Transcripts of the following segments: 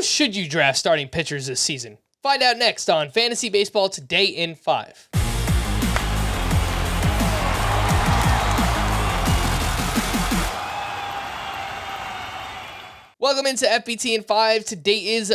should you draft starting pitchers this season? Find out next on Fantasy Baseball Today in 5. Welcome into FBT in 5. Today is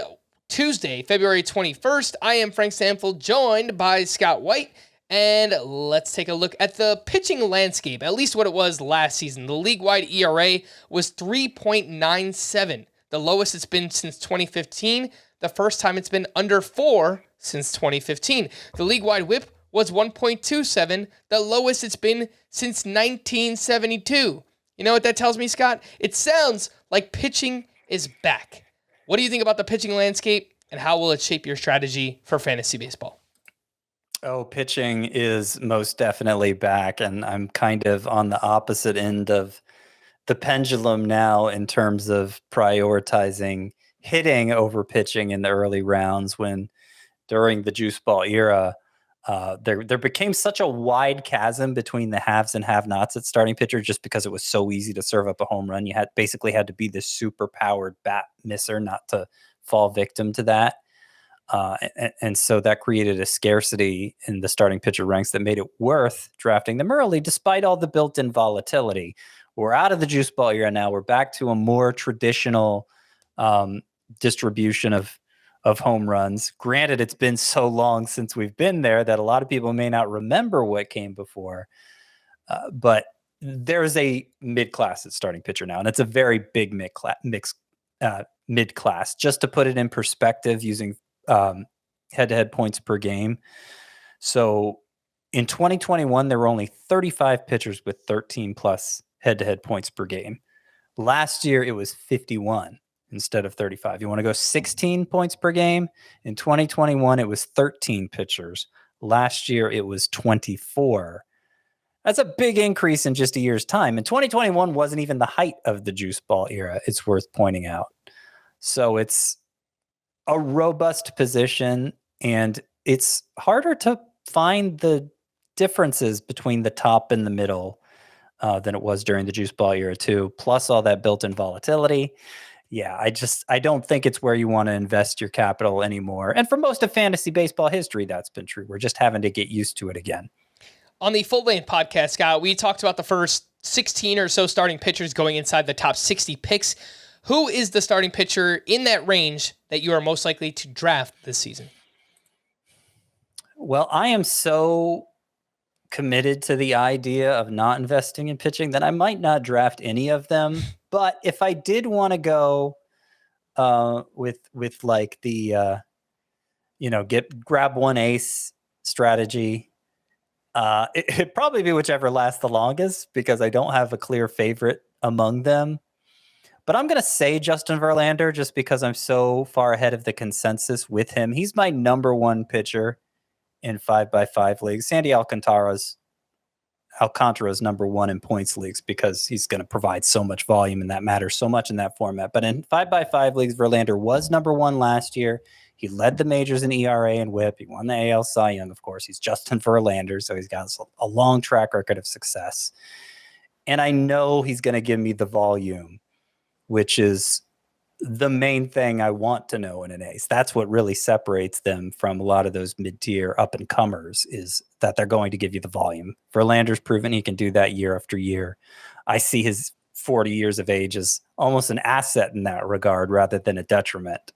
Tuesday, February 21st. I am Frank Stanfield, joined by Scott White. And let's take a look at the pitching landscape, at least what it was last season. The league-wide ERA was 3.97, the lowest it's been since 2015, the first time it's been under 4 since 2015. The league-wide whip was 1.27, the lowest it's been since 1972. You know what that tells me, Scott? It sounds like pitching is back. What do you think about the pitching landscape, and how will it shape your strategy for fantasy baseball? Oh, pitching is most definitely back, and I'm kind of on the opposite end of the pendulum now in terms of prioritizing hitting over pitching in the early rounds, when during the juice ball era, there became such a wide chasm between the haves and have-nots at starting pitcher just because it was so easy to serve up a home run. You basically had to be this super-powered bat misser not to fall victim to that. And so that created a scarcity in the starting pitcher ranks that made it worth drafting them early, despite all the built-in volatility. We're out of the juice ball era now. We're back to a more traditional distribution of home runs. Granted, it's been so long since we've been there that a lot of people may not remember what came before. But there's a mid-class at starting pitcher now, and it's a very big mid-class. Just to put it in perspective, using head-to-head points per game. So in 2021, there were only 35 pitchers with 13 plus head-to-head points per game. Last year, it was 51 instead of 35. You want to go 16 points per game? In 2021, it was 13 pitchers. Last year, it was 24. That's a big increase in just a year's time. And 2021 wasn't even the height of the juice ball era, it's worth pointing out. So it's a robust position, and it's harder to find the differences between the top and the middle than it was during the juice ball era too. Plus all that built-in volatility. Yeah, I don't think it's where you want to invest your capital anymore. And for most of fantasy baseball history, that's been true. We're just having to get used to it again. On the Full Lane podcast, Scott, we talked about the first 16 or so starting pitchers going inside the top 60 picks. Who is the starting pitcher in that range that you are most likely to draft this season? Well, I am so committed to the idea of not investing in pitching that I might not draft any of them. But if I did want to go with like the grab one ace strategy, it'd probably be whichever lasts the longest, because I don't have a clear favorite among them. But I'm going to say Justin Verlander just because I'm so far ahead of the consensus with him. He's my number one pitcher in 5x5 leagues. Sandy Alcantara's number one in points leagues because he's going to provide so much volume, and that matters so much in that format. But in 5x5 leagues, Verlander was number one last year. He led the majors in ERA and WHIP. He won the AL Cy Young, of course. He's Justin Verlander, so he's got a long track record of success. And I know he's going to give me the volume, which is the main thing I want to know in an ace. That's what really separates them from a lot of those mid-tier up-and-comers, is that they're going to give you the volume. Verlander's proven he can do that year after year. I see his 40 years of age as almost an asset in that regard rather than a detriment.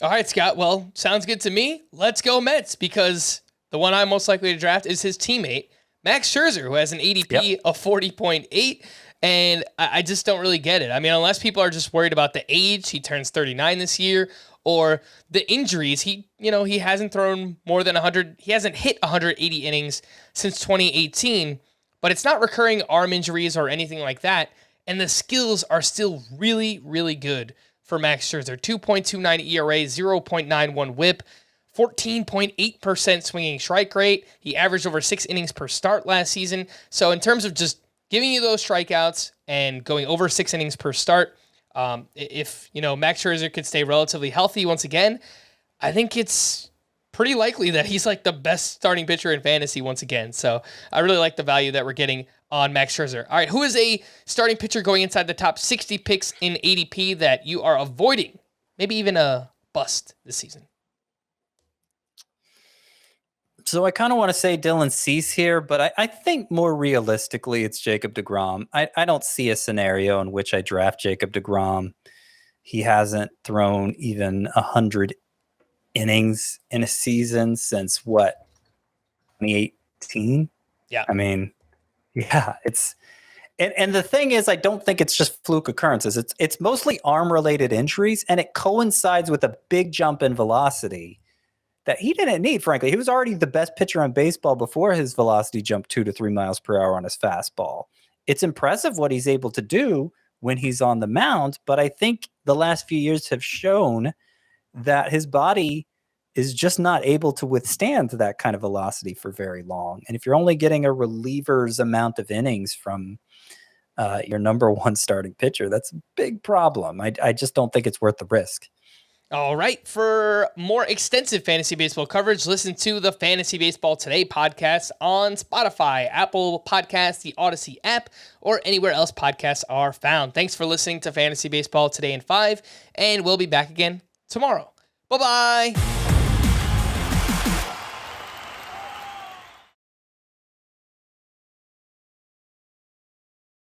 All right, Scott. Well, sounds good to me. Let's go Mets, because the one I'm most likely to draft is his teammate, Max Scherzer, who has an ADP of 40.8. And I just don't really get it. I mean, unless people are just worried about the age, he turns 39 this year, or the injuries. He hasn't thrown more than 100. He hasn't hit 180 innings since 2018, but it's not recurring arm injuries or anything like that. And the skills are still really, really good for Max Scherzer. 2.29 ERA, 0.91 whip, 14.8% swinging strike rate. He averaged over 6 innings per start last season. So in terms of just giving you those strikeouts and going over 6 innings per start, if Max Scherzer could stay relatively healthy once again, I think it's pretty likely that he's like the best starting pitcher in fantasy once again. So I really like the value that we're getting on Max Scherzer. All right, who is a starting pitcher going inside the top 60 picks in ADP that you are avoiding maybe even a bust this season? So I kind of want to say Dylan Cease here, but I think more realistically, it's Jacob deGrom. I don't see a scenario in which I draft Jacob deGrom. He hasn't thrown even 100 innings in a season since what, 2018? Yeah. I mean, yeah, it's and the thing is, I don't think it's just fluke occurrences. It's mostly arm related injuries, and it coincides with a big jump in velocity that he didn't need, frankly. He was already the best pitcher in baseball before his velocity jumped 2 to 3 miles per hour on his fastball. It's impressive what he's able to do when he's on the mound, but I think the last few years have shown that his body is just not able to withstand that kind of velocity for very long. And if you're only getting a reliever's amount of innings from your number one starting pitcher, that's a big problem. I just don't think it's worth the risk. All right. For more extensive fantasy baseball coverage, listen to the Fantasy Baseball Today podcast on Spotify, Apple Podcasts, the Audacy app, or anywhere else podcasts are found. Thanks for listening to Fantasy Baseball Today in 5, and we'll be back again tomorrow. Bye-bye.